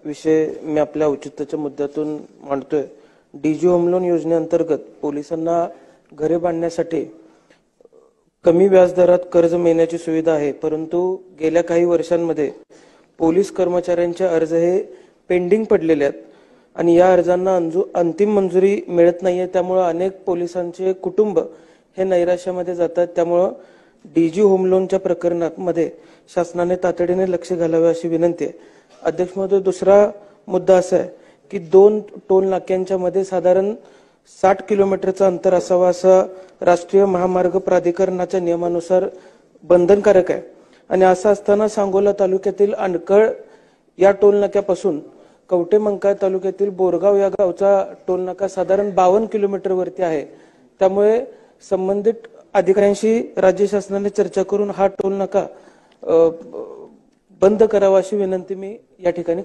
विषय मी आपल्या औचित्याच्या मुद्द्यातून मांडतोय। डीजी home loan योजनेअंतर्गत पोलिसांना घरे बांधण्यासाठी कमी व्याजदरात कर्ज मिळण्याची सुविधा आहे, परंतु गेल्या काही वर्षांमध्ये पोलीस कर्मचाऱ्यांचे अर्ज हे पेंडिंग पडलेले आहेत आणि या अर्जांना अंतिम मंजुरी मिळत नाहीये। त्यामुळे अनेक पोलिसांचे कुटुंब हे नैराश्यामध्ये जातात। त्यामुळे डीजी होम लोनच्या प्रकरणामध्ये शासनाने तातडीने लक्ष घालावे अशी विनंती आहे। अध्यक्ष महोदय, दुसरा मुद्दा असा आहे की 2 टोल नाक्यांच्या मध्ये साधारण 60 किलोमीटरचा अंतर असावा असा राष्ट्रीय महामार्ग प्राधिकरणाच्या नियमानुसार बंधनकारक आहे आणि असं असताना सांगोला तालुक्यातील अनकळ या टोल नाक्यापासून कवठेमंकाळ तालुक्यातील बोरगाव या गावचा टोल नाका साधारण 52 किलोमीटर वरती आहे। त्यामुळे संबंधित अधिकाऱ्यांशी राज्य शासनाने चर्चा करून हा टोल नाका बंद करावा अशी विनंती मी या ठिकाणी करतो।